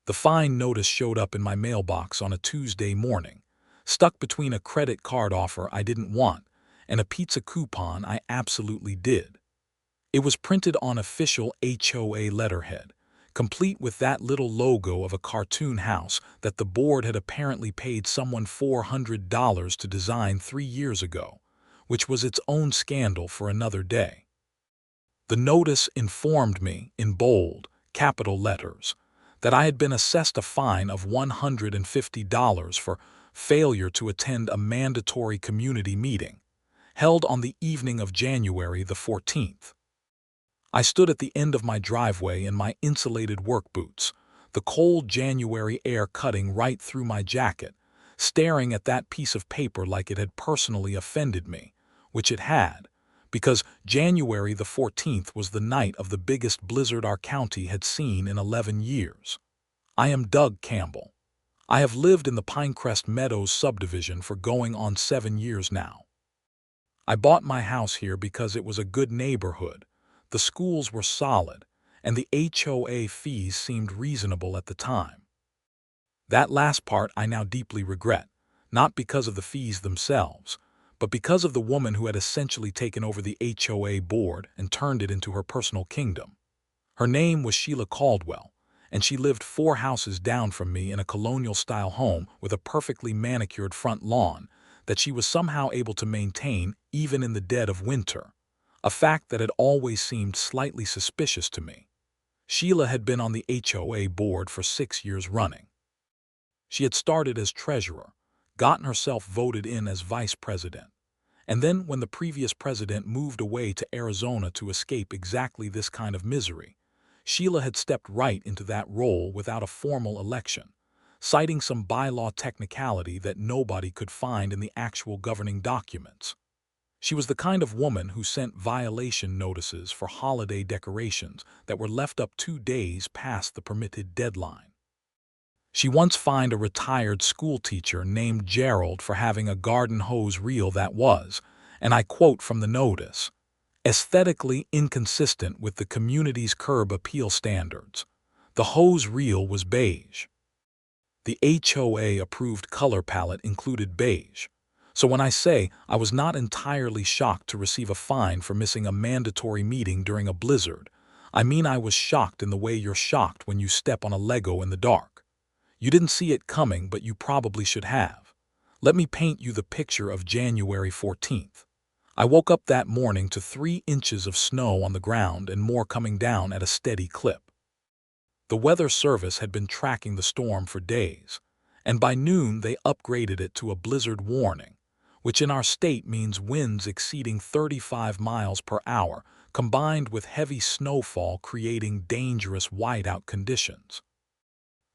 The fine notice showed up in my mailbox on a Tuesday morning, stuck between a credit card offer I didn't want and a pizza coupon I absolutely did. It was printed on official HOA letterhead, complete with that little logo of a cartoon house that the board had apparently paid someone $400 to design 3 years ago, which was its own scandal for another day. The notice informed me, in bold, capital letters, that I had been assessed a fine of $150 for failure to attend a mandatory community meeting, held on the evening of January the 14th. I stood at the end of my driveway in my insulated work boots, the cold January air cutting right through my jacket, staring at that piece of paper like it had personally offended me, which it had, because January the 14th was the night of the biggest blizzard our county had seen in 11 years. I am Doug Campbell. I have lived in the Pinecrest Meadows subdivision for going on 7 years now. I bought my house here because it was a good neighborhood, the schools were solid, and the HOA fees seemed reasonable at the time. That last part I now deeply regret, not because of the fees themselves, but because of the woman who had essentially taken over the HOA board and turned it into her personal kingdom. Her name was Sheila Caldwell, and she lived 4 houses down from me in a colonial-style home with a perfectly manicured front lawn that she was somehow able to maintain even in the dead of winter, a fact that had always seemed slightly suspicious to me. Sheila had been on the HOA board for 6 years running. She had started as treasurer, gotten herself voted in as vice president, and then when the previous president moved away to Arizona to escape exactly this kind of misery, Sheila had stepped right into that role without a formal election, citing some bylaw technicality that nobody could find in the actual governing documents. She was the kind of woman who sent violation notices for holiday decorations that were left up 2 days past the permitted deadline. She once fined a retired schoolteacher named Gerald for having a garden hose reel that was, and I quote from the notice, aesthetically inconsistent with the community's curb appeal standards. The hose reel was beige. The HOA-approved color palette included beige. So when I say I was not entirely shocked to receive a fine for missing a mandatory meeting during a blizzard, I mean I was shocked in the way you're shocked when you step on a Lego in the dark. You didn't see it coming, but you probably should have. Let me paint you the picture of January 14th. I woke up that morning to 3 inches of snow on the ground and more coming down at a steady clip. The Weather Service had been tracking the storm for days, and by noon they upgraded it to a blizzard warning, which in our state means winds exceeding 35 miles per hour, combined with heavy snowfall creating dangerous whiteout conditions.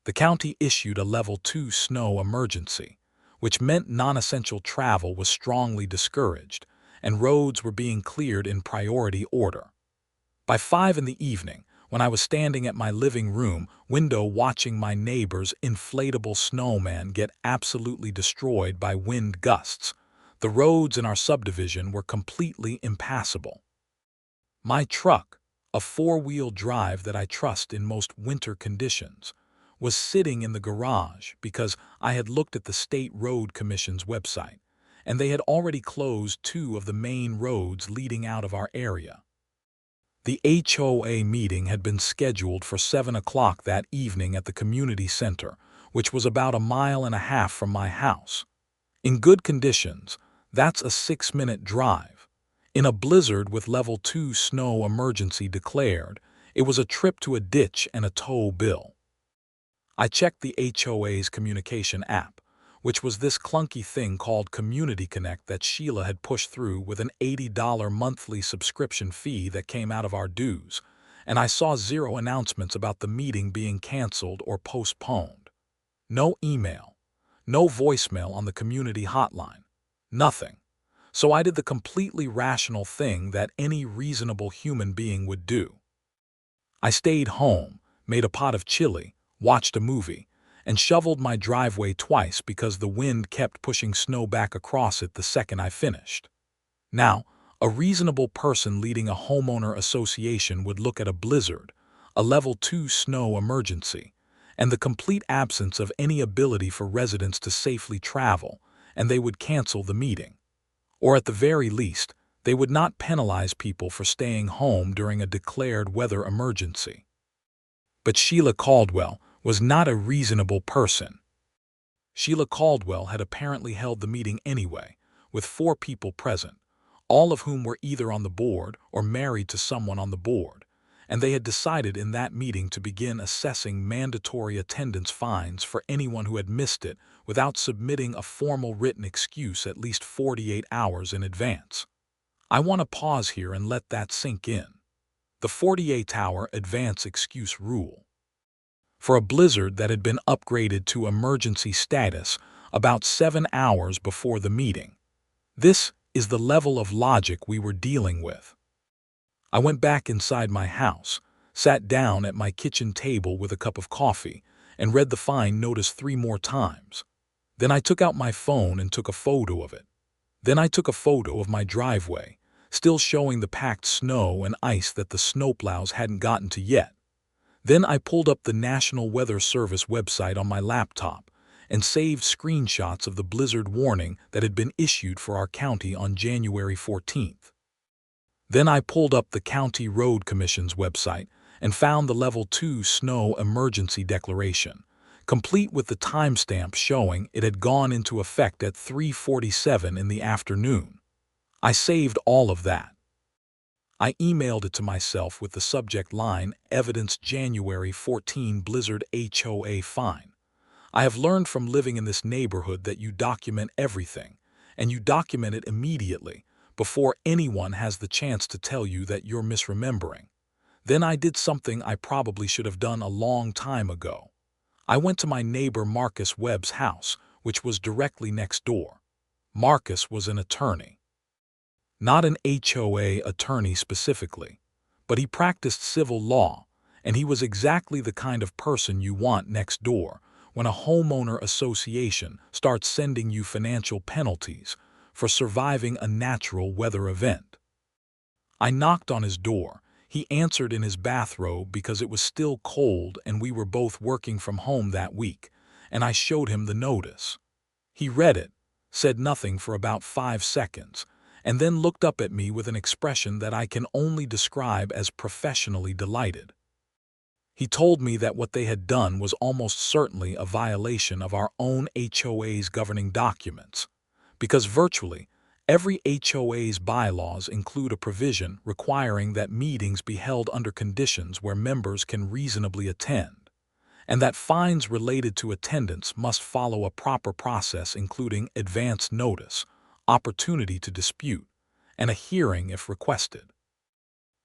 The county issued a Level 2 snow emergency, which meant non-essential travel was strongly discouraged, and roads were being cleared in priority order. By 5 in the evening, when I was standing at my living room window watching my neighbor's inflatable snowman get absolutely destroyed by wind gusts, the roads in our subdivision were completely impassable. My truck, a 4-wheel drive that I trust in most winter conditions, was sitting in the garage because I had looked at the State Road Commission's website, and they had already closed 2 of the main roads leading out of our area. The HOA meeting had been scheduled for 7 o'clock that evening at the community center, which was about 1.5 miles from my house. In good conditions, that's a 6-minute drive. In a blizzard with Level 2 snow emergency declared, it was a trip to a ditch and a tow bill. I checked the HOA's communication app, which was this clunky thing called Community Connect that Sheila had pushed through with an $80 monthly subscription fee that came out of our dues, and I saw 0 announcements about the meeting being canceled or postponed. No email, no voicemail on the community hotline, nothing. So I did the completely rational thing that any reasonable human being would do. I stayed home, made a pot of chili, watched a movie, and shoveled my driveway twice because the wind kept pushing snow back across it the second I finished. Now, a reasonable person leading a homeowner association would look at a blizzard, a Level 2 snow emergency, and the complete absence of any ability for residents to safely travel, and they would cancel the meeting. Or at the very least, they would not penalize people for staying home during a declared weather emergency. But Sheila Caldwell was not a reasonable person. Sheila Caldwell had apparently held the meeting anyway, with 4 people present, all of whom were either on the board or married to someone on the board, and they had decided in that meeting to begin assessing mandatory attendance fines for anyone who had missed it without submitting a formal written excuse at least 48 hours in advance. I want to pause here and let that sink in. The 48-hour advance excuse rule. For a blizzard that had been upgraded to emergency status about 7 hours before the meeting, this is the level of logic we were dealing with. I went back inside my house, sat down at my kitchen table with a cup of coffee, and read the fine notice 3 more times. Then I took out my phone and took a photo of it. Then I took a photo of my driveway, still showing the packed snow and ice that the snowplows hadn't gotten to yet. Then I pulled up the National Weather Service website on my laptop and saved screenshots of the blizzard warning that had been issued for our county on January 14th. Then I pulled up the County Road Commission's website and found the Level 2 snow emergency declaration, complete with the timestamp showing it had gone into effect at 3:47 in the afternoon. I saved all of that. I emailed it to myself with the subject line, Evidence January 14 Blizzard HOA Fine. I have learned from living in this neighborhood that you document everything, and you document it immediately, before anyone has the chance to tell you that you're misremembering. Then I did something I probably should have done a long time ago. I went to my neighbor Marcus Webb's house, which was directly next door. Marcus was an attorney. Not an HOA attorney specifically, but he practiced civil law, and he was exactly the kind of person you want next door when a homeowner association starts sending you financial penalties for surviving a natural weather event. I knocked on his door. He answered in his bathrobe because it was still cold and we were both working from home that week, and I showed him the notice. He read it, said nothing for about 5 seconds, and then looked up at me with an expression that I can only describe as professionally delighted. He told me that what they had done was almost certainly a violation of our own HOA's governing documents, because virtually every HOA's bylaws include a provision requiring that meetings be held under conditions where members can reasonably attend, and that fines related to attendance must follow a proper process including advance notice, opportunity to dispute, and a hearing if requested.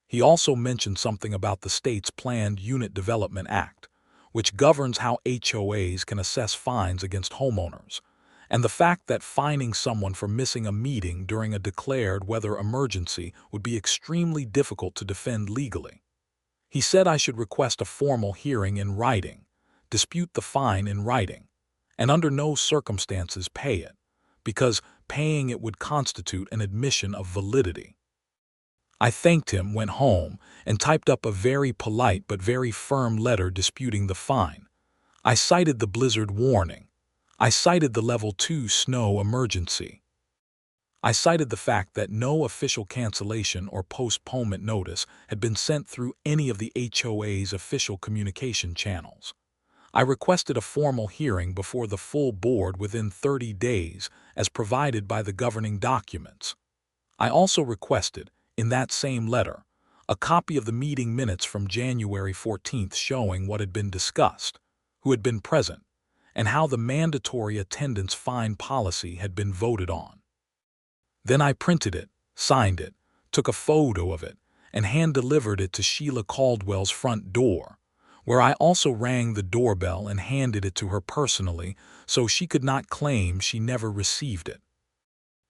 He also mentioned something about the state's Planned Unit Development Act, which governs how HOAs can assess fines against homeowners, and the fact that fining someone for missing a meeting during a declared weather emergency would be extremely difficult to defend legally. He said I should request a formal hearing in writing, dispute the fine in writing, and under no circumstances pay it, because paying it would constitute an admission of validity. I thanked him, went home, and typed up a very polite but very firm letter disputing the fine. I cited the blizzard warning. I cited the Level 2 snow emergency. I cited the fact that no official cancellation or postponement notice had been sent through any of the HOA's official communication channels. I requested a formal hearing before the full board within 30 days as provided by the governing documents. I also requested, in that same letter, a copy of the meeting minutes from January 14th showing what had been discussed, who had been present, and how the mandatory attendance fine policy had been voted on. Then I printed it, signed it, took a photo of it, and hand-delivered it to Sheila Caldwell's front door, where I also rang the doorbell and handed it to her personally so she could not claim she never received it.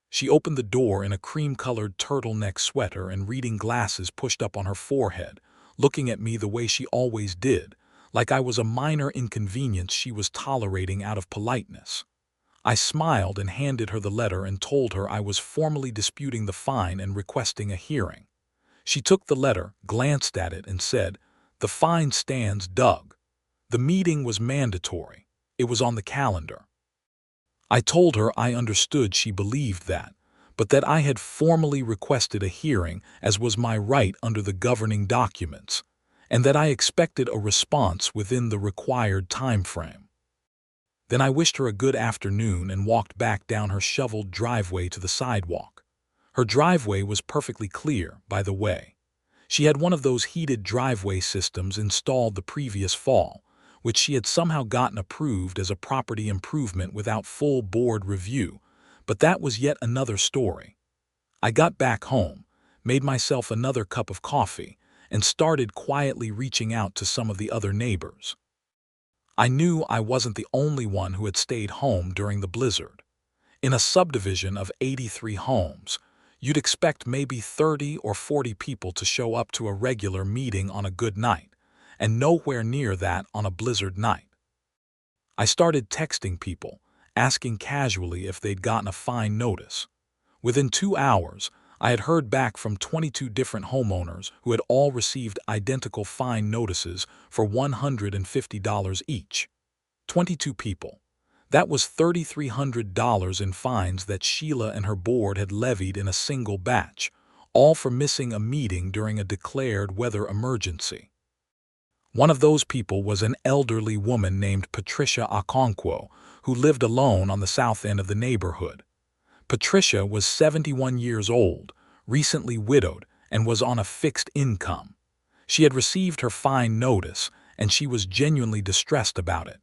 She opened the door in a cream-colored turtleneck sweater and reading glasses pushed up on her forehead, looking at me the way she always did, like I was a minor inconvenience she was tolerating out of politeness. I smiled and handed her the letter and told her I was formally disputing the fine and requesting a hearing. She took the letter, glanced at it, and said, "The fine stands, Doug. The meeting was mandatory. It was on the calendar. I told her I understood she believed that, but that I had formally requested a hearing as was my right under the governing documents, and that I expected a response within the required time frame. Then I wished her a good afternoon and walked back down her shoveled driveway to the sidewalk. Her driveway was perfectly clear, by the way. She had one of those heated driveway systems installed the previous fall, which she had somehow gotten approved as a property improvement without full board review, but that was yet another story. I got back home, made myself another cup of coffee, and started quietly reaching out to some of the other neighbors. I knew I wasn't the only one who had stayed home during the blizzard. In a subdivision of 83 homes, you'd expect maybe 30 or 40 people to show up to a regular meeting on a good night, and nowhere near that on a blizzard night. I started texting people, asking casually if they'd gotten a fine notice. Within 2 hours, I had heard back from 22 different homeowners who had all received identical fine notices for $150 each. 22 people. That was $3,300 in fines that Sheila and her board had levied in a single batch, all for missing a meeting during a declared weather emergency. One of those people was an elderly woman named Patricia Okonkwo, who lived alone on the south end of the neighborhood. Patricia was 71 years old, recently widowed, and was on a fixed income. She had received her fine notice, and she was genuinely distressed about it.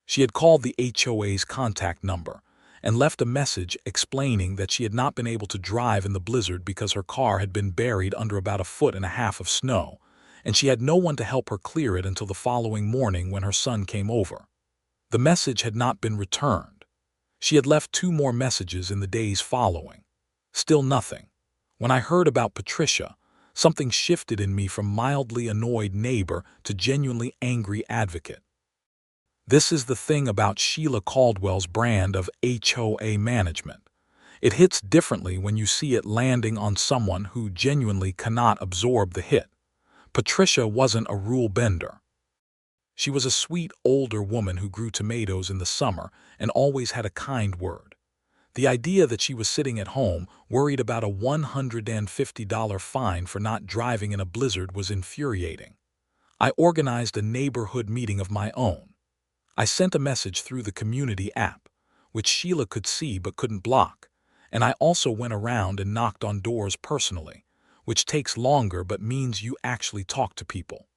She had called the HOA's contact number and left a message explaining that she had not been able to drive in the blizzard because her car had been buried under about 1.5 feet of snow, and she had no one to help her clear it until the following morning when her son came over. The message had not been returned. She had left 2 more messages in the days following. Still nothing. When I heard about Patricia, something shifted in me from mildly annoyed neighbor to genuinely angry advocate. This is the thing about Sheila Caldwell's brand of HOA management. It hits differently when you see it landing on someone who genuinely cannot absorb the hit. Patricia wasn't a rule bender. She was a sweet older woman who grew tomatoes in the summer and always had a kind word. The idea that she was sitting at home, worried about a $150 fine for not driving in a blizzard was infuriating. I organized a neighborhood meeting of my own. I sent a message through the community app, which Sheila could see but couldn't block, and I also went around and knocked on doors personally, which takes longer but means you actually talk to people.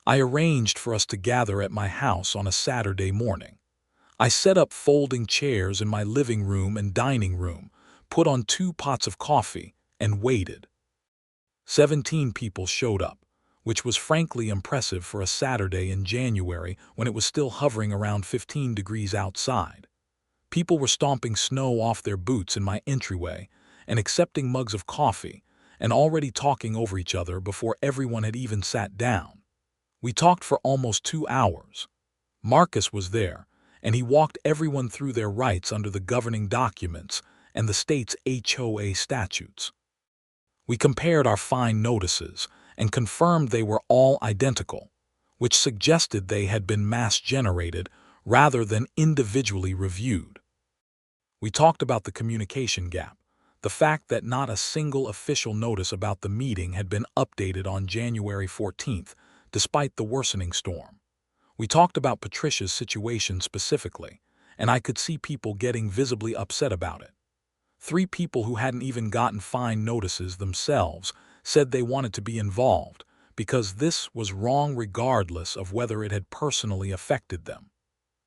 I arranged for us to gather at my house on a Saturday morning. I set up folding chairs in my living room and dining room, put on 2 pots of coffee, and waited. 17 people showed up, which was frankly impressive for a Saturday in January when it was still hovering around 15 degrees outside. People were stomping snow off their boots in my entryway and accepting mugs of coffee and already talking over each other before everyone had even sat down. We talked for almost 2 hours. Marcus was there, and he walked everyone through their rights under the governing documents and the state's HOA statutes. We compared our fine notices and confirmed they were all identical, which suggested they had been mass-generated rather than individually reviewed. We talked about the communication gap, the fact that not a single official notice about the meeting had been updated on January 14th, despite the worsening storm. We talked about Patricia's situation specifically, and I could see people getting visibly upset about it. 3 people who hadn't even gotten fine notices themselves said they wanted to be involved because this was wrong regardless of whether it had personally affected them.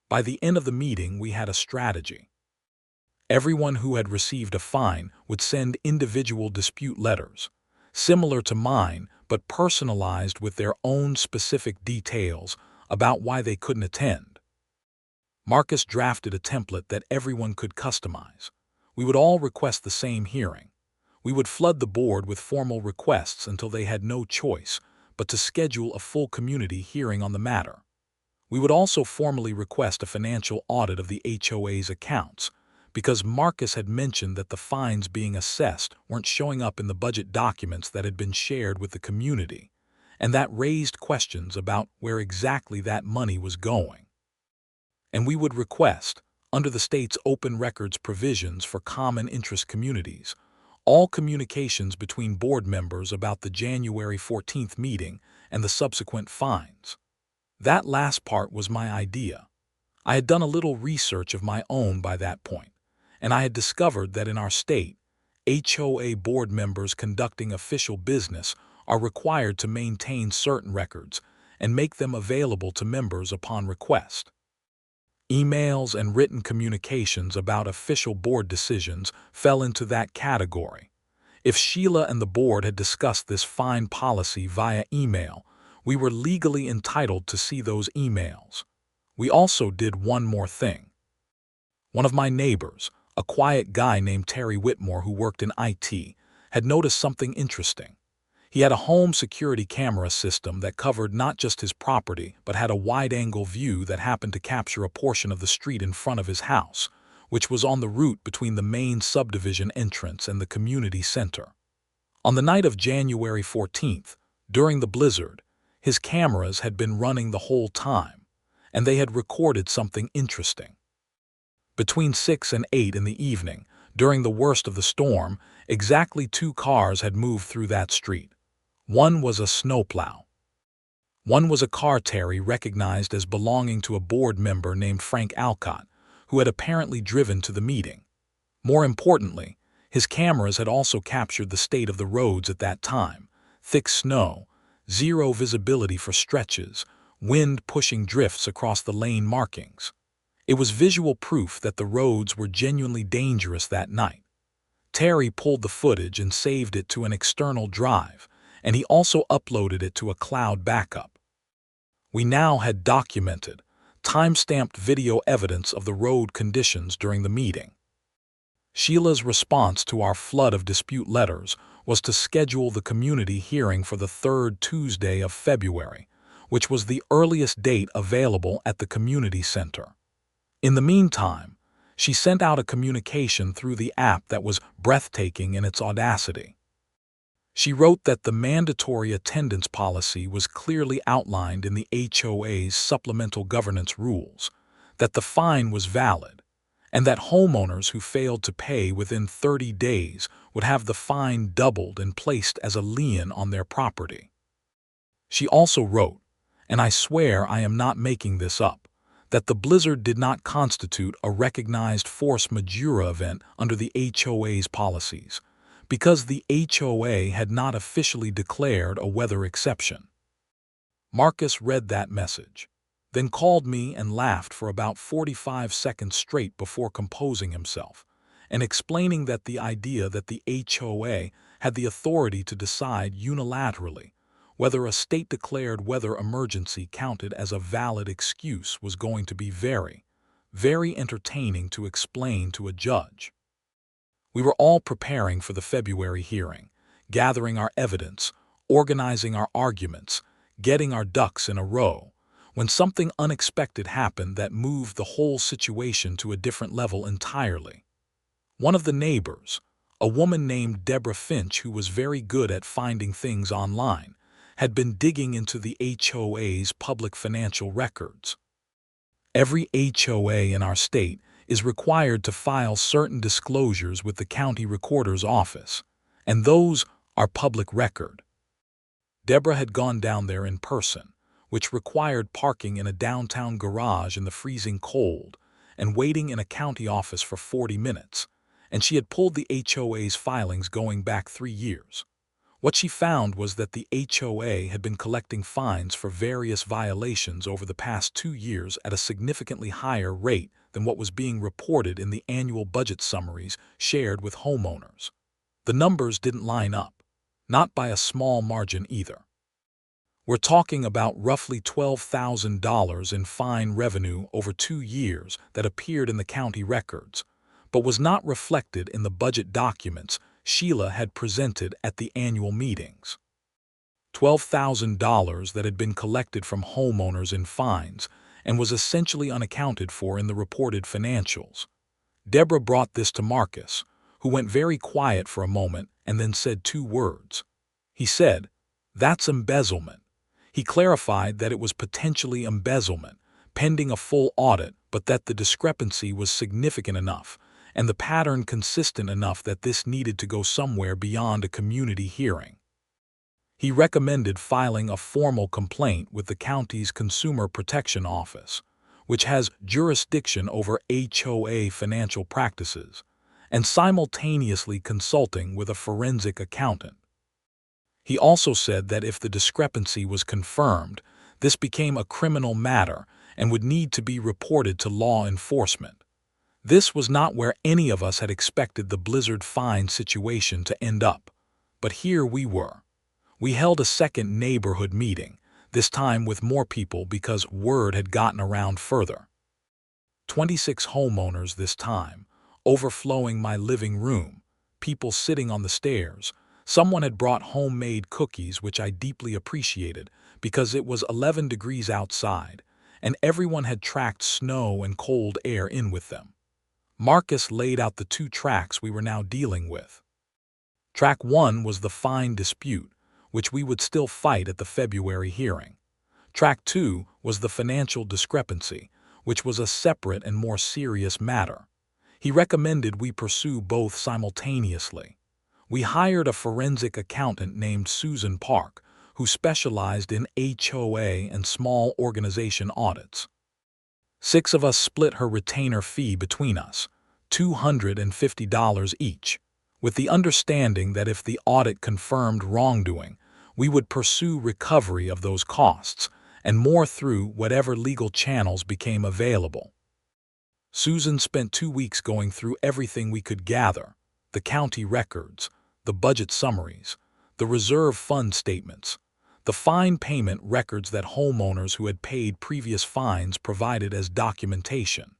By the end of the meeting, we had a strategy. Everyone who had received a fine would send individual dispute letters, similar to mine but personalized with their own specific details about why they couldn't attend. Marcus drafted a template that everyone could customize. We would all request the same hearing. We would flood the board with formal requests until they had no choice but to schedule a full community hearing on the matter. We would also formally request a financial audit of the HOA's accounts, because Marcus had mentioned that the fines being assessed weren't showing up in the budget documents that had been shared with the community, and that raised questions about where exactly that money was going. And we would request, under the state's open records provisions for common interest communities, all communications between board members about the January 14th meeting and the subsequent fines. That last part was my idea. I had done a little research of my own by that point, and I had discovered that in our state, HOA board members conducting official business are required to maintain certain records and make them available to members upon request. Emails and written communications about official board decisions fell into that category. If Sheila and the board had discussed this fine policy via email, we were legally entitled to see those emails. We also did one more thing. One of my neighbors, a quiet guy named Terry Whitmore who worked in IT, had noticed something interesting. He had a home security camera system that covered not just his property, but had a wide-angle view that happened to capture a portion of the street in front of his house, which was on the route between the main subdivision entrance and the community center. On the night of January 14th, during the blizzard, his cameras had been running the whole time, and they had recorded something interesting. Between 6 and 8 in the evening, during the worst of the storm, exactly 2 cars had moved through that street. One was a snowplow. One was a car Terry recognized as belonging to a board member named Frank Alcott, who had apparently driven to the meeting. More importantly, his cameras had also captured the state of the roads at that time: thick snow, zero visibility for stretches, wind pushing drifts across the lane markings. It was visual proof that the roads were genuinely dangerous that night. Terry pulled the footage and saved it to an external drive, and he also uploaded it to a cloud backup. We now had documented, time-stamped video evidence of the road conditions during the meeting. Sheila's response to our flood of dispute letters was to schedule the community hearing for the 3rd Tuesday of February, which was the earliest date available at the community center. In the meantime, she sent out a communication through the app that was breathtaking in its audacity. She wrote that the mandatory attendance policy was clearly outlined in the HOA's supplemental governance rules, that the fine was valid, and that homeowners who failed to pay within 30 days would have the fine doubled and placed as a lien on their property. She also wrote, and I swear I am not making this up, that the blizzard did not constitute a recognized force majeure event under the HOA's policies, because the HOA had not officially declared a weather exception. Marcus read that message, then called me and laughed for about 45 seconds straight before composing himself, and explaining that the idea that the HOA had the authority to decide unilaterally whether a state-declared weather emergency counted as a valid excuse was going to be very, very entertaining to explain to a judge. We were all preparing for the February hearing, gathering our evidence, organizing our arguments, getting our ducks in a row, when something unexpected happened that moved the whole situation to a different level entirely. One of the neighbors, a woman named Deborah Finch who was very good at finding things online, had been digging into the HOA's public financial records. Every HOA in our state is required to file certain disclosures with the county recorder's office, and those are public record. Deborah had gone down there in person, which required parking in a downtown garage in the freezing cold and waiting in a county office for 40 minutes, and she had pulled the HOA's filings going back 3 years. What she found was that the HOA had been collecting fines for various violations over the past 2 years at a significantly higher rate than what was being reported in the annual budget summaries shared with homeowners. The numbers didn't line up, not by a small margin either. We're talking about roughly $12,000 in fine revenue over 2 years that appeared in the county records, but was not reflected in the budget documents Sheila had presented at the annual meetings. $12,000 that had been collected from homeowners in fines and was essentially unaccounted for in the reported financials. Deborah brought this to Marcus, who went very quiet for a moment and then said 2 words. He said, "That's embezzlement," He clarified that it was potentially embezzlement, pending a full audit, but that the discrepancy was significant enough, and the pattern consistent enough that this needed to go somewhere beyond a community hearing. He recommended filing a formal complaint with the county's Consumer Protection Office, which has jurisdiction over HOA financial practices, and simultaneously consulting with a forensic accountant. He also said that if the discrepancy was confirmed, this became a criminal matter and would need to be reported to law enforcement. This was not where any of us had expected the blizzard fine situation to end up, but here we were. We held a second neighborhood meeting, this time with more people because word had gotten around further. 26 homeowners this time, overflowing my living room, people sitting on the stairs. Someone had brought homemade cookies, which I deeply appreciated because it was 11 degrees outside, and everyone had tracked snow and cold air in with them. Marcus laid out the two tracks we were now dealing with. Track 1 was the fine dispute, which we would still fight at the February hearing. Track 2 was the financial discrepancy, which was a separate and more serious matter. He recommended we pursue both simultaneously. We hired a forensic accountant named Susan Park, who specialized in HOA and small organization audits. 6 of us split her retainer fee between us, $250 each, with the understanding that if the audit confirmed wrongdoing, we would pursue recovery of those costs and more through whatever legal channels became available. Susan spent 2 weeks going through everything we could gather: the county records, the budget summaries, the reserve fund statements, the fine payment records that homeowners who had paid previous fines provided as documentation.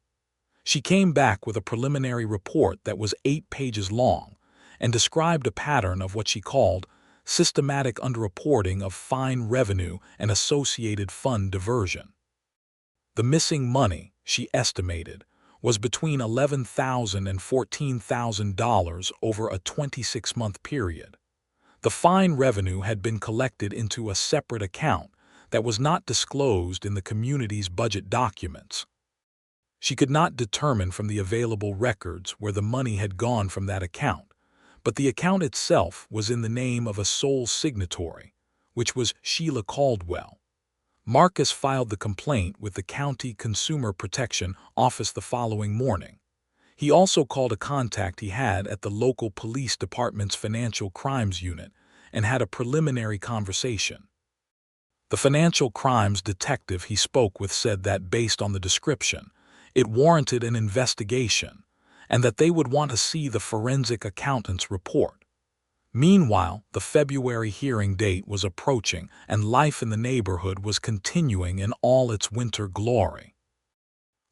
She came back with a preliminary report that was 8 pages long and described a pattern of what she called systematic underreporting of fine revenue and associated fund diversion. The missing money, she estimated, was between $11,000 and $14,000 over a 26-month period. The fine revenue had been collected into a separate account that was not disclosed in the community's budget documents. She could not determine from the available records where the money had gone from that account, but the account itself was in the name of a sole signatory, which was Sheila Caldwell. Marcus filed the complaint with the County Consumer Protection Office the following morning. He also called a contact he had at the local police department's financial crimes unit and had a preliminary conversation. The financial crimes detective he spoke with said that based on the description, it warranted an investigation, and that they would want to see the forensic accountant's report. Meanwhile, the February hearing date was approaching, and life in the neighborhood was continuing in all its winter glory.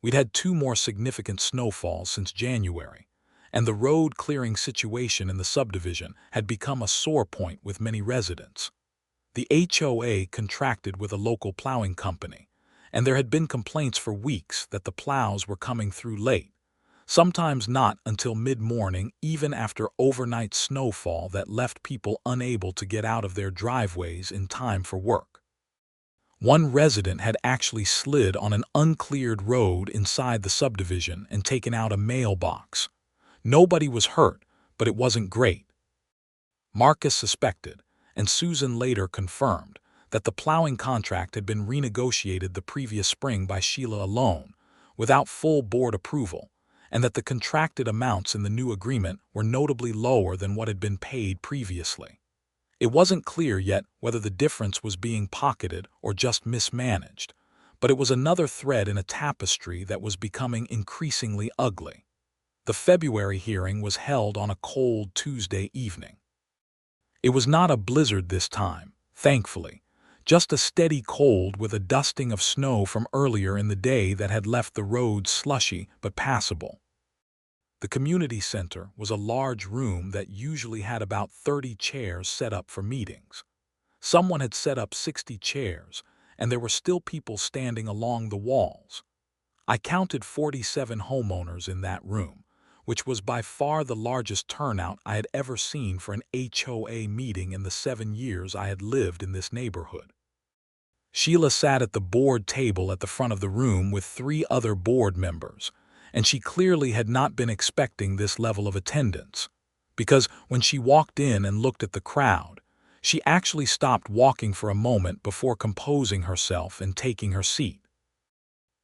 We'd had 2 more significant snowfalls since January, and the road clearing situation in the subdivision had become a sore point with many residents. The HOA contracted with a local plowing company, and there had been complaints for weeks that the plows were coming through late, sometimes not until mid-morning, even after overnight snowfall that left people unable to get out of their driveways in time for work. One resident had actually slid on an uncleared road inside the subdivision and taken out a mailbox. Nobody was hurt, but it wasn't great. Marcus suspected, and Susan later confirmed, that the plowing contract had been renegotiated the previous spring by Sheila alone, without full board approval, and that the contracted amounts in the new agreement were notably lower than what had been paid previously. It wasn't clear yet whether the difference was being pocketed or just mismanaged, but it was another thread in a tapestry that was becoming increasingly ugly. The February hearing was held on a cold Tuesday evening. It was not a blizzard this time, thankfully, just a steady cold with a dusting of snow from earlier in the day that had left the roads slushy but passable. The community center was a large room that usually had about 30 chairs set up for meetings. Someone had set up 60 chairs, and there were still people standing along the walls. I counted 47 homeowners in that room, which was by far the largest turnout I had ever seen for an HOA meeting in the 7 years I had lived in this neighborhood. Sheila sat at the board table at the front of the room with 3 other board members, and she clearly had not been expecting this level of attendance, because when she walked in and looked at the crowd, she actually stopped walking for a moment before composing herself and taking her seat.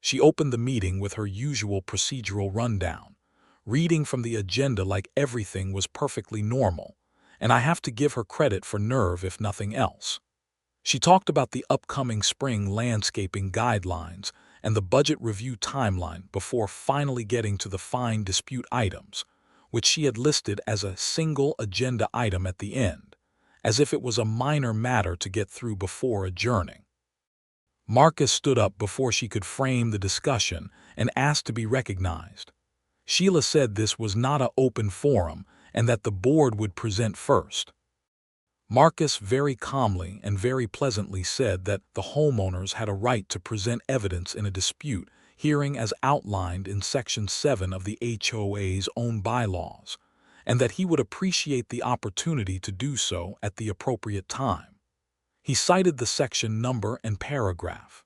She opened the meeting with her usual procedural rundown, reading from the agenda like everything was perfectly normal, and I have to give her credit for nerve if nothing else. She talked about the upcoming spring landscaping guidelines and the budget review timeline before finally getting to the fine dispute items, which she had listed as a single agenda item at the end, as if it was a minor matter to get through before adjourning. Marcus stood up before she could frame the discussion and asked to be recognized. Sheila said this was not an open forum and that the board would present first. Marcus very calmly and very pleasantly said that the homeowners had a right to present evidence in a dispute hearing as outlined in Section 7 of the HOA's own bylaws, and that he would appreciate the opportunity to do so at the appropriate time. He cited the section number and paragraph.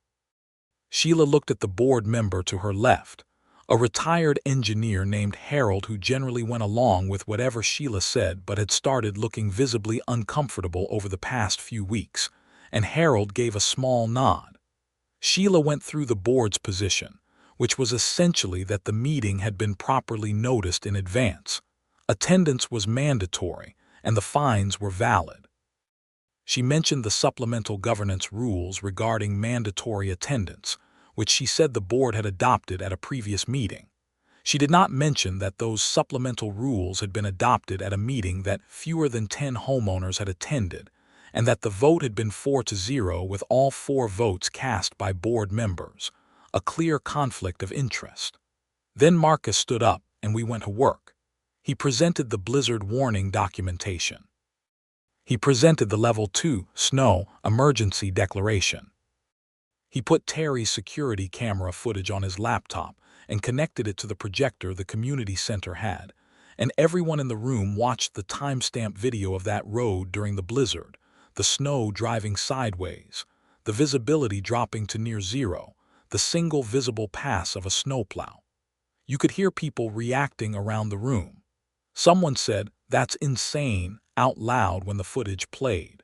Sheila looked at the board member to her left, a retired engineer named Harold who generally went along with whatever Sheila said but had started looking visibly uncomfortable over the past few weeks, and Harold gave a small nod. Sheila went through the board's position, which was essentially that the meeting had been properly noticed in advance. Attendance was mandatory, and the fines were valid. She mentioned the supplemental governance rules regarding mandatory attendance, which she said the board had adopted at a previous meeting. She did not mention that those supplemental rules had been adopted at a meeting that fewer than 10 homeowners had attended, and that the vote had been 4-0 with all 4 votes cast by board members, a clear conflict of interest. Then Marcus stood up and we went to work. He presented the blizzard warning documentation. He presented the Level 2 snow emergency declaration. He put Terry's security camera footage on his laptop and connected it to the projector the community center had, and everyone in the room watched the timestamp video of that road during the blizzard, the snow driving sideways, the visibility dropping to near zero, the single visible pass of a snowplow. You could hear people reacting around the room. Someone said, "That's insane," out loud when the footage played.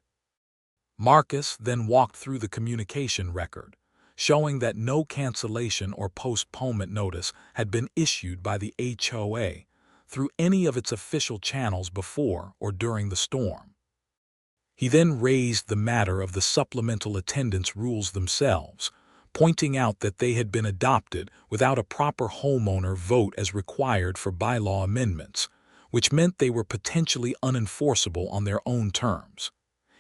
Marcus then walked through the communication record, showing that no cancellation or postponement notice had been issued by the HOA through any of its official channels before or during the storm. He then raised the matter of the supplemental attendance rules themselves, pointing out that they had been adopted without a proper homeowner vote as required for bylaw amendments, which meant they were potentially unenforceable on their own terms.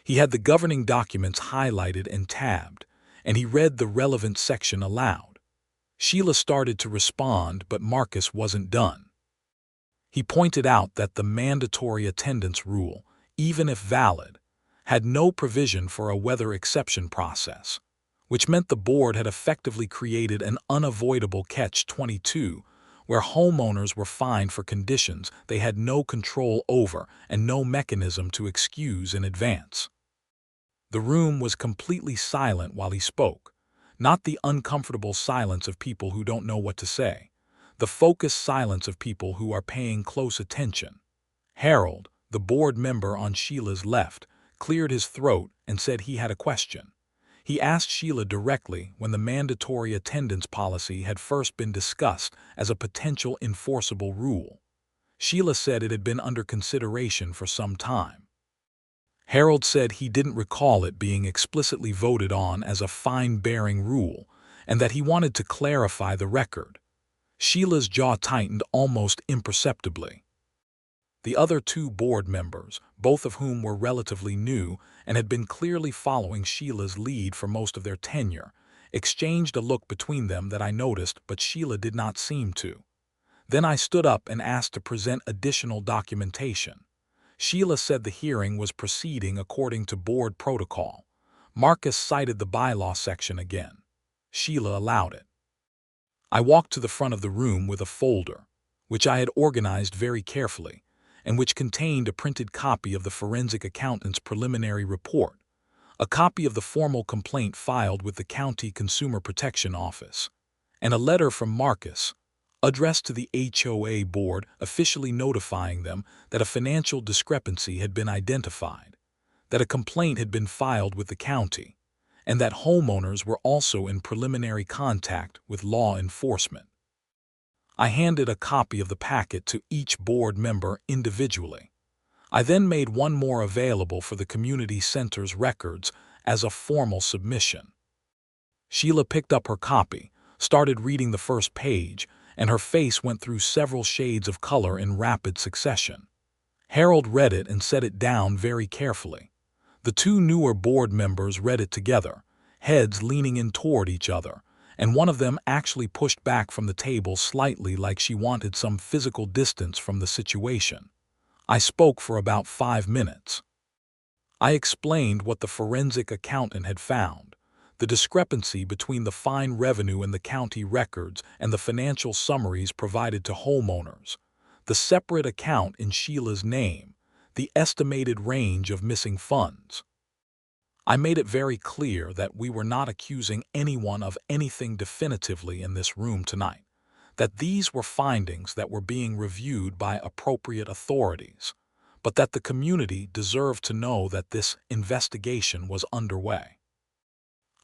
He had the governing documents highlighted and tabbed, and he read the relevant section aloud. Sheila started to respond, but Marcus wasn't done. He pointed out that the mandatory attendance rule, even if valid, had no provision for a weather exception process, which meant the board had effectively created an unavoidable catch-22 where homeowners were fined for conditions they had no control over and no mechanism to excuse in advance. The room was completely silent while he spoke, not the uncomfortable silence of people who don't know what to say, the focused silence of people who are paying close attention. Harold, the board member on Sheila's left, cleared his throat and said he had a question. He asked Sheila directly when the mandatory attendance policy had first been discussed as a potential enforceable rule. Sheila said it had been under consideration for some time. Harold said he didn't recall it being explicitly voted on as a fine-bearing rule and that he wanted to clarify the record. Sheila's jaw tightened almost imperceptibly. The other 2 board members, both of whom were relatively new and had been clearly following Sheila's lead for most of their tenure, exchanged a look between them that I noticed, but Sheila did not seem to. Then I stood up and asked to present additional documentation. Sheila said the hearing was proceeding according to board protocol. Marcus cited the bylaw section again. Sheila allowed it. I walked to the front of the room with a folder, which I had organized very carefully, and which contained a printed copy of the forensic accountant's preliminary report, a copy of the formal complaint filed with the County Consumer Protection Office, and a letter from Marcus, addressed to the HOA board officially notifying them that a financial discrepancy had been identified, that a complaint had been filed with the county, and that homeowners were also in preliminary contact with law enforcement. I handed a copy of the packet to each board member individually. I then made one more available for the community center's records as a formal submission. Sheila picked up her copy, started reading the first page, and her face went through several shades of color in rapid succession. Harold read it and set it down very carefully. The two newer board members read it together, heads leaning in toward each other, and one of them actually pushed back from the table slightly like she wanted some physical distance from the situation. I spoke for about 5 minutes. I explained what the forensic accountant had found, the discrepancy between the fine revenue in the county records and the financial summaries provided to homeowners, the separate account in Sheila's name, the estimated range of missing funds. I made it very clear that we were not accusing anyone of anything definitively in this room tonight, that these were findings that were being reviewed by appropriate authorities, but that the community deserved to know that this investigation was underway.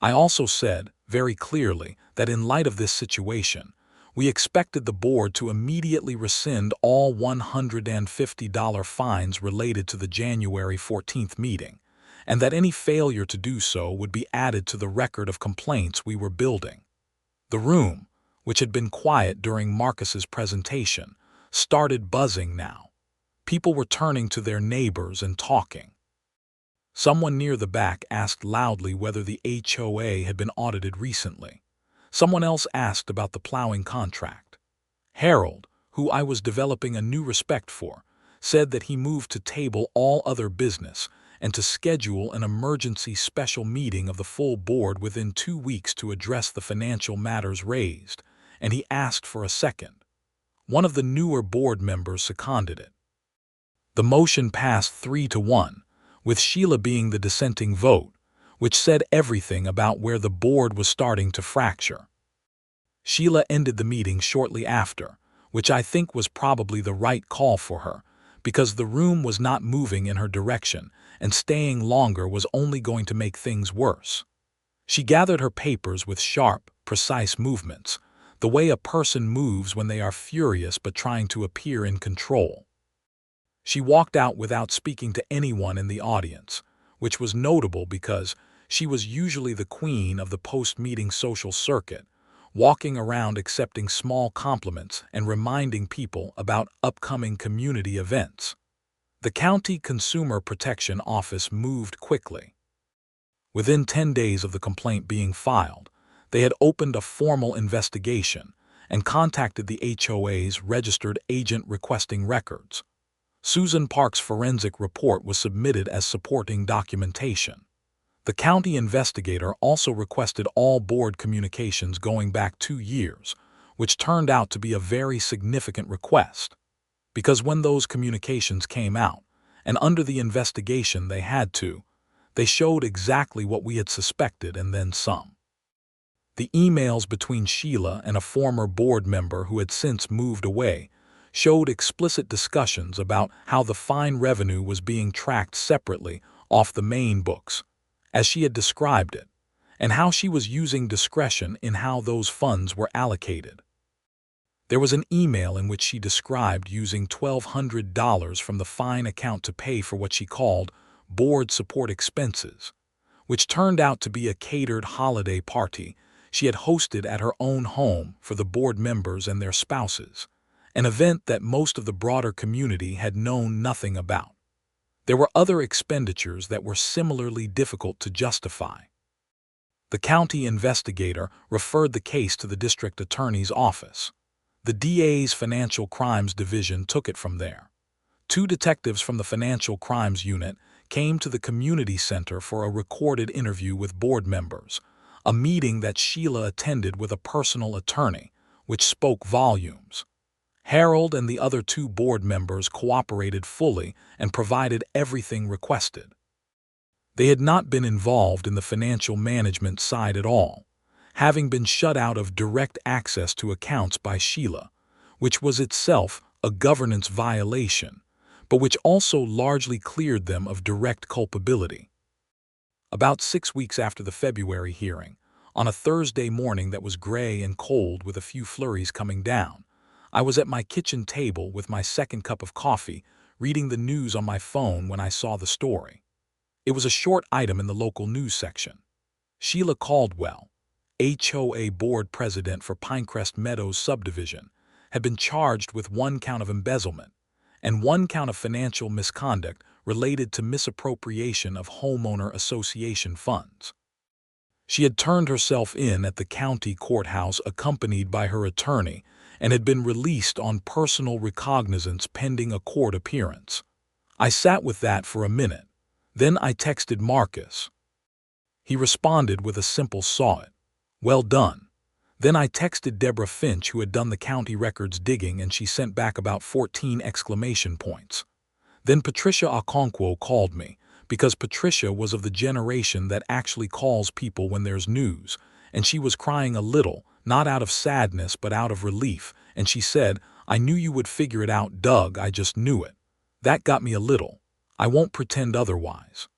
I also said, very clearly, that in light of this situation, we expected the board to immediately rescind all $150 fines related to the January 14th meeting, and that any failure to do so would be added to the record of complaints we were building. The room, which had been quiet during Marcus's presentation, started buzzing now. People were turning to their neighbors and talking. Someone near the back asked loudly whether the HOA had been audited recently. Someone else asked about the plowing contract. Harold, who I was developing a new respect for, said that he moved to table all other business and to schedule an emergency special meeting of the full board within 2 weeks to address the financial matters raised, and he asked for a second. One of the newer board members seconded it. The motion passed 3-1, with Sheila being the dissenting vote, which said everything about where the board was starting to fracture. Sheila ended the meeting shortly after, which I think was probably the right call for her, because the room was not moving in her direction, and staying longer was only going to make things worse. She gathered her papers with sharp, precise movements, the way a person moves when they are furious but trying to appear in control. She walked out without speaking to anyone in the audience, which was notable because she was usually the queen of the post-meeting social circuit, walking around accepting small compliments and reminding people about upcoming community events. The County Consumer Protection Office moved quickly. Within 10 days of the complaint being filed, they had opened a formal investigation and contacted the HOA's registered agent requesting records. Susan Park's forensic report was submitted as supporting documentation. The county investigator also requested all board communications going back 2 years, which turned out to be a very significant request, because when those communications came out, and under the investigation they showed exactly what we had suspected and then some. The emails between Sheila and a former board member who had since moved away showed explicit discussions about how the fine revenue was being tracked separately off the main books, as she had described it, and how she was using discretion in how those funds were allocated. There was an email in which she described using $1,200 from the fine account to pay for what she called board support expenses, which turned out to be a catered holiday party she had hosted at her own home for the board members and their spouses, an event that most of the broader community had known nothing about. There were other expenditures that were similarly difficult to justify. The county investigator referred the case to the district attorney's office. The DA's Financial Crimes Division took it from there. 2 detectives from the Financial Crimes Unit came to the community center for a recorded interview with board members, a meeting that Sheila attended with a personal attorney, which spoke volumes. Harold and the other 2 board members cooperated fully and provided everything requested. They had not been involved in the financial management side at all, having been shut out of direct access to accounts by Sheila, which was itself a governance violation, but which also largely cleared them of direct culpability. About 6 weeks after the February hearing, on a Thursday morning that was gray and cold with a few flurries coming down, I was at my kitchen table with my second cup of coffee, reading the news on my phone when I saw the story. It was a short item in the local news section. Sheila Caldwell, HOA board president for Pinecrest Meadows subdivision, had been charged with 1 count of embezzlement and 1 count of financial misconduct related to misappropriation of homeowner association funds. She had turned herself in at the county courthouse accompanied by her attorney and had been released on personal recognizance pending a court appearance. I sat with that for a minute. Then I texted Marcus. He responded with a simple "saw it. Well done." Then I texted Deborah Finch, who had done the county records digging, and she sent back about 14 exclamation points. Then Patricia Okonkwo called me, because Patricia was of the generation that actually calls people when there's news, and she was crying a little, not out of sadness but out of relief, and she said, "I knew you would figure it out, Doug, I just knew it." That got me a little. I won't pretend otherwise.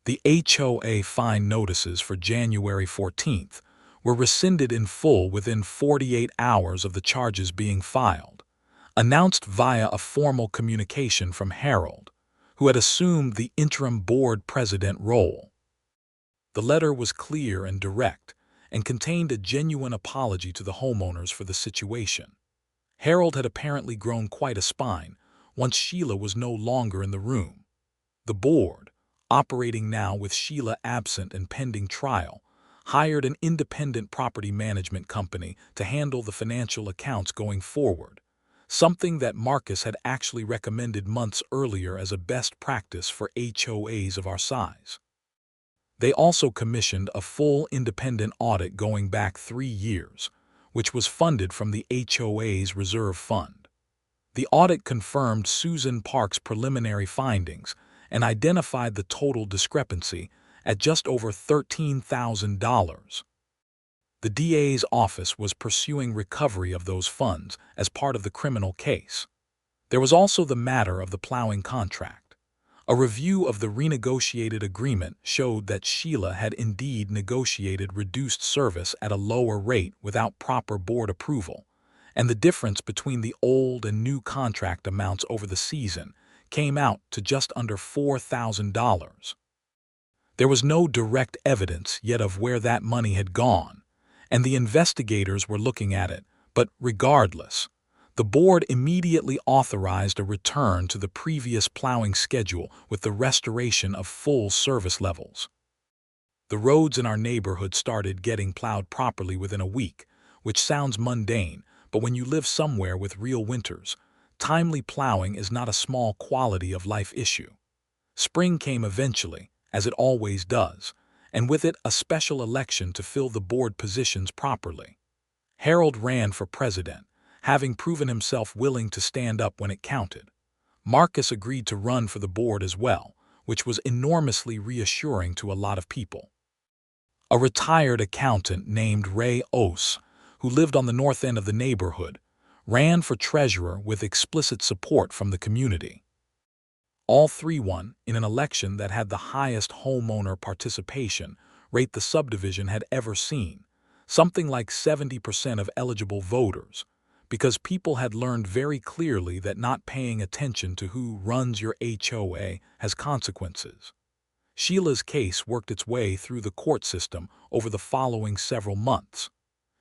The HOA fine notices for January 14th were rescinded in full within 48 hours of the charges being filed, announced via a formal communication from Harold, who had assumed the interim board president role. The letter was clear and direct and contained a genuine apology to the homeowners for the situation. Harold had apparently grown quite a spine once Sheila was no longer in the room. The board, operating now with Sheila absent and pending trial, hired an independent property management company to handle the financial accounts going forward, something that Marcus had actually recommended months earlier as a best practice for HOAs of our size. They also commissioned a full independent audit going back 3 years, which was funded from the HOA's reserve fund. The audit confirmed Susan Park's preliminary findings and identified the total discrepancy at just over $13,000. The DA's office was pursuing recovery of those funds as part of the criminal case. There was also the matter of the plowing contract. A review of the renegotiated agreement showed that Sheila had indeed negotiated reduced service at a lower rate without proper board approval, and the difference between the old and new contract amounts over the season came out to just under $4,000. There was no direct evidence yet of where that money had gone, and the investigators were looking at it, but regardless, the board immediately authorized a return to the previous plowing schedule with the restoration of full service levels. The roads in our neighborhood started getting plowed properly within a week, which sounds mundane, but when you live somewhere with real winters, timely plowing is not a small quality of life issue. Spring came eventually, as it always does, and with it a special election to fill the board positions properly. Harold ran for president, having proven himself willing to stand up when it counted. Marcus agreed to run for the board as well, which was enormously reassuring to a lot of people. A retired accountant named Ray Ose, who lived on the north end of the neighborhood, ran for treasurer with explicit support from the community. All 3 won in an election that had the highest homeowner participation rate the subdivision had ever seen, something like 70% of eligible voters, because people had learned very clearly that not paying attention to who runs your HOA has consequences. Sheila's case worked its way through the court system over the following several months.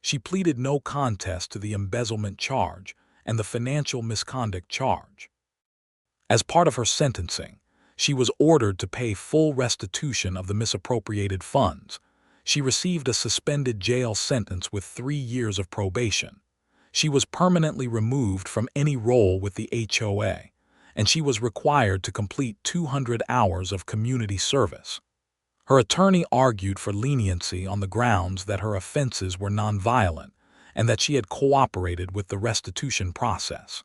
She pleaded no contest to the embezzlement charge and the financial misconduct charge. As part of her sentencing, she was ordered to pay full restitution of the misappropriated funds. She received a suspended jail sentence with 3 years of probation. She was permanently removed from any role with the HOA, and she was required to complete 200 hours of community service. Her attorney argued for leniency on the grounds that her offenses were nonviolent and that she had cooperated with the restitution process.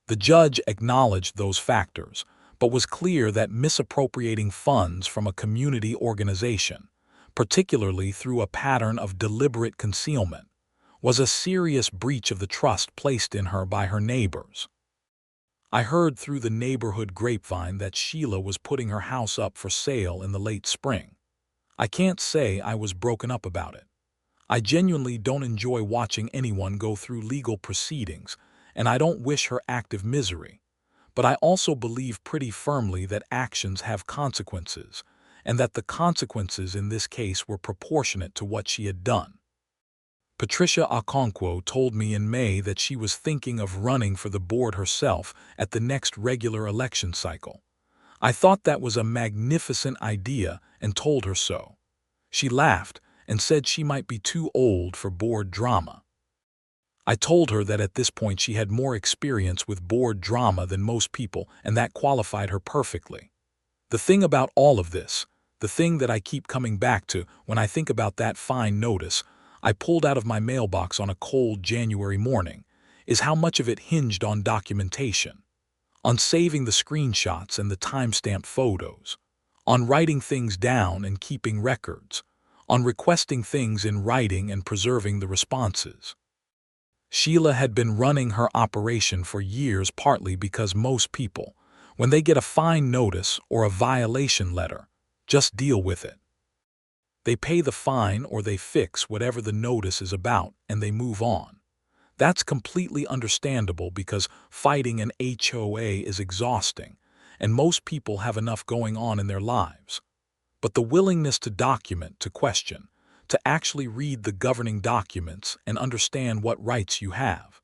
The judge acknowledged those factors, but was clear that misappropriating funds from a community organization, particularly through a pattern of deliberate concealment, was a serious breach of the trust placed in her by her neighbors. I heard through the neighborhood grapevine that Sheila was putting her house up for sale in the late spring. I can't say I was broken up about it. I genuinely don't enjoy watching anyone go through legal proceedings, and I don't wish her active misery. But I also believe pretty firmly that actions have consequences, and that the consequences in this case were proportionate to what she had done. Patricia Okonkwo told me in May that she was thinking of running for the board herself at the next regular election cycle. I thought that was a magnificent idea and told her so. She laughed and said she might be too old for board drama. I told her that at this point she had more experience with board drama than most people, and that qualified her perfectly. The thing about all of this, the thing that I keep coming back to when I think about that fine notice I pulled out of my mailbox on a cold January morning, is how much of it hinged on documentation, on saving the screenshots and the timestamped photos, on writing things down and keeping records, on requesting things in writing and preserving the responses. Sheila had been running her operation for years, partly because most people, when they get a fine notice or a violation letter, just deal with it. They pay the fine or they fix whatever the notice is about and they move on. That's completely understandable because fighting an HOA is exhausting, and most people have enough going on in their lives. But the willingness to document, to question, to actually read the governing documents and understand what rights you have,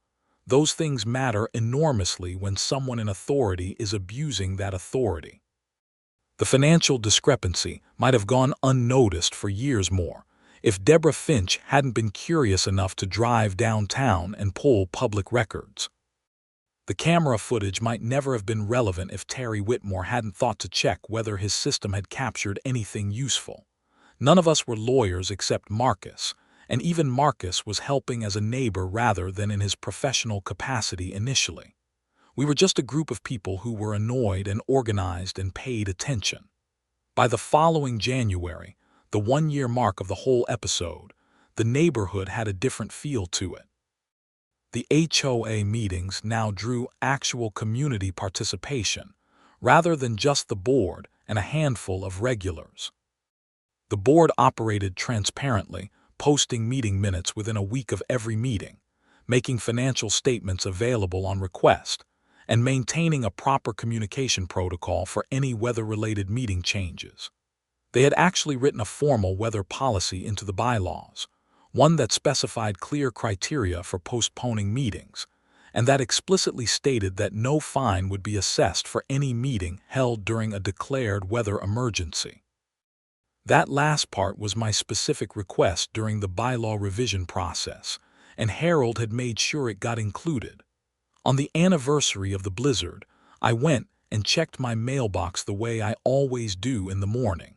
those things matter enormously when someone in authority is abusing that authority. The financial discrepancy might have gone unnoticed for years more if Deborah Finch hadn't been curious enough to drive downtown and pull public records. The camera footage might never have been relevant if Terry Whitmore hadn't thought to check whether his system had captured anything useful. None of us were lawyers except Marcus, and even Marcus was helping as a neighbor rather than in his professional capacity initially. We were just a group of people who were annoyed and organized and paid attention. By the following January, the 1-year mark of the whole episode, the neighborhood had a different feel to it. The HOA meetings now drew actual community participation, rather than just the board and a handful of regulars. The board operated transparently, posting meeting minutes within a week of every meeting, making financial statements available on request, and maintaining a proper communication protocol for any weather-related meeting changes. They had actually written a formal weather policy into the bylaws, one that specified clear criteria for postponing meetings, and that explicitly stated that no fine would be assessed for any meeting held during a declared weather emergency. That last part was my specific request during the bylaw revision process, and Harold had made sure it got included. On the anniversary of the blizzard, I went and checked my mailbox the way I always do in the morning.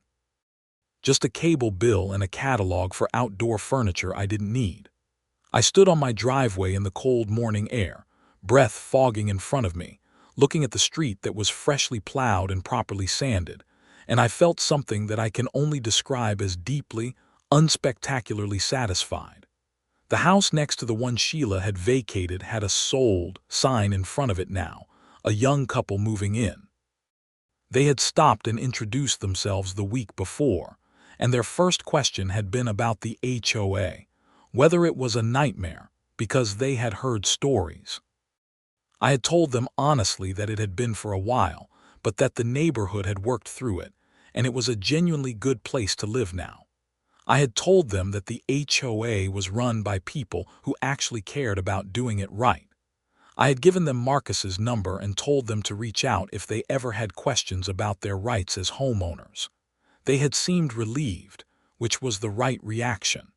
Just a cable bill and a catalog for outdoor furniture I didn't need. I stood on my driveway in the cold morning air, breath fogging in front of me, looking at the street that was freshly plowed and properly sanded, and I felt something that I can only describe as deeply, unspectacularly satisfied. The house next to the one Sheila had vacated had a sold sign in front of it now, a young couple moving in. They had stopped and introduced themselves the week before, and their first question had been about the HOA, whether it was a nightmare, because they had heard stories. I had told them honestly that it had been for a while, but that the neighborhood had worked through it, and it was a genuinely good place to live now. I had told them that the HOA was run by people who actually cared about doing it right. I had given them Marcus's number and told them to reach out if they ever had questions about their rights as homeowners. They had seemed relieved, which was the right reaction.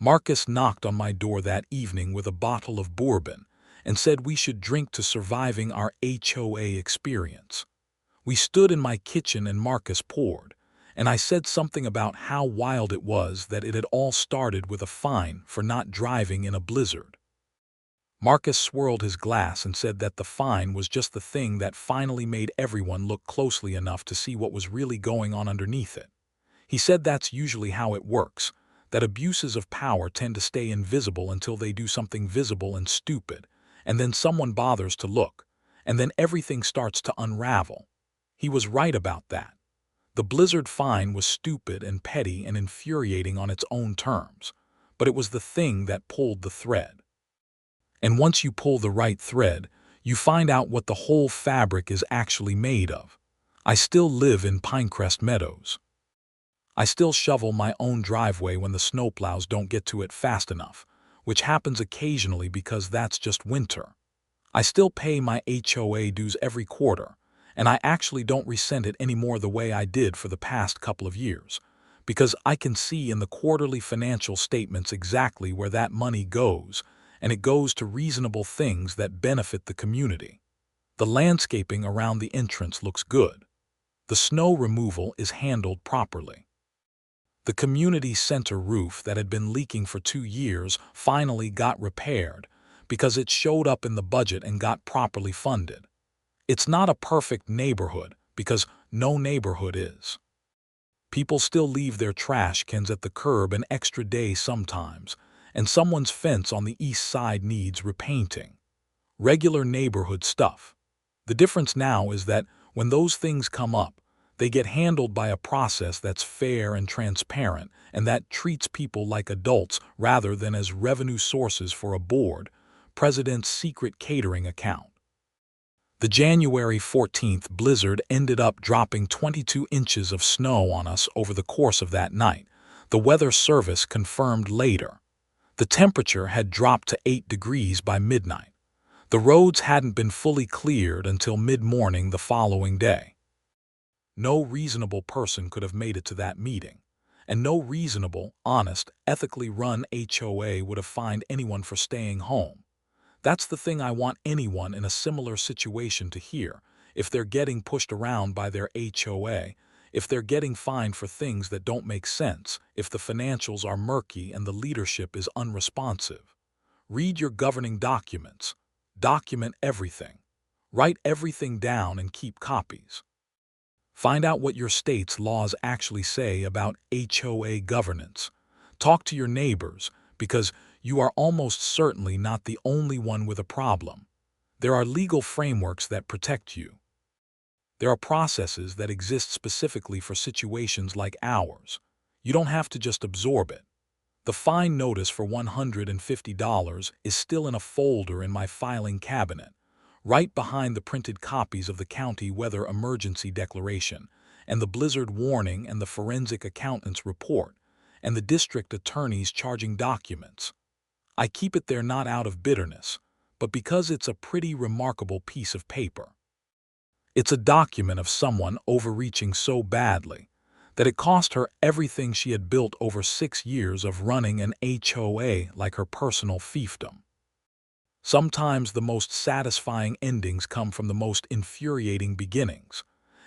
Marcus knocked on my door that evening with a bottle of bourbon and said we should drink to surviving our HOA experience. We stood in my kitchen and Marcus poured, and I said something about how wild it was that it had all started with a fine for not driving in a blizzard. Marcus swirled his glass and said that the fine was just the thing that finally made everyone look closely enough to see what was really going on underneath it. He said that's usually how it works, that abuses of power tend to stay invisible until they do something visible and stupid, and then someone bothers to look, and then everything starts to unravel. He was right about that. The blizzard fine was stupid and petty and infuriating on its own terms, but it was the thing that pulled the thread. And once you pull the right thread, you find out what the whole fabric is actually made of. I still live in Pinecrest Meadows. I still shovel my own driveway when the snowplows don't get to it fast enough, which happens occasionally because that's just winter. I still pay my HOA dues every quarter, and I actually don't resent it anymore the way I did for the past couple of years, because I can see in the quarterly financial statements exactly where that money goes, and it goes to reasonable things that benefit the community. The landscaping around the entrance looks good. The snow removal is handled properly. The community center roof that had been leaking for 2 years finally got repaired because it showed up in the budget and got properly funded. It's not a perfect neighborhood because no neighborhood is. People still leave their trash cans at the curb an extra day sometimes, and someone's fence on the east side needs repainting. Regular neighborhood stuff. The difference now is that when those things come up, they get handled by a process that's fair and transparent and that treats people like adults rather than as revenue sources for a board, president's secret catering account. The January 14th blizzard ended up dropping 22 inches of snow on us over the course of that night, the Weather Service confirmed later. The temperature had dropped to 8 degrees by midnight. The roads hadn't been fully cleared until mid-morning the following day. No reasonable person could have made it to that meeting, and no reasonable, honest, ethically run HOA would have fined anyone for staying home. That's the thing I want anyone in a similar situation to hear. If they're getting pushed around by their HOA, if they're getting fined for things that don't make sense, if the financials are murky and the leadership is unresponsive. Read your governing documents. Document everything. Write everything down and keep copies. Find out what your state's laws actually say about HOA governance. Talk to your neighbors, because you are almost certainly not the only one with a problem. There are legal frameworks that protect you. There are processes that exist specifically for situations like ours. You don't have to just absorb it. The fine notice for $150 is still in a folder in my filing cabinet, right behind the printed copies of the county weather emergency declaration, and the blizzard warning and the forensic accountant's report, and the district attorney's charging documents. I keep it there not out of bitterness, but because it's a pretty remarkable piece of paper. It's a document of someone overreaching so badly that it cost her everything she had built over 6 years of running an HOA like her personal fiefdom. Sometimes the most satisfying endings come from the most infuriating beginnings,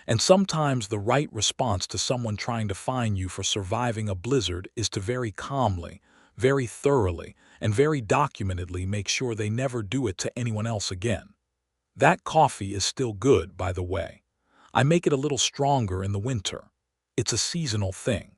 and sometimes the right response to someone trying to fine you for surviving a blizzard is to very calmly, very thoroughly, and very documentedly make sure they never do it to anyone else again. That coffee is still good, by the way. I make it a little stronger in the winter. It's a seasonal thing.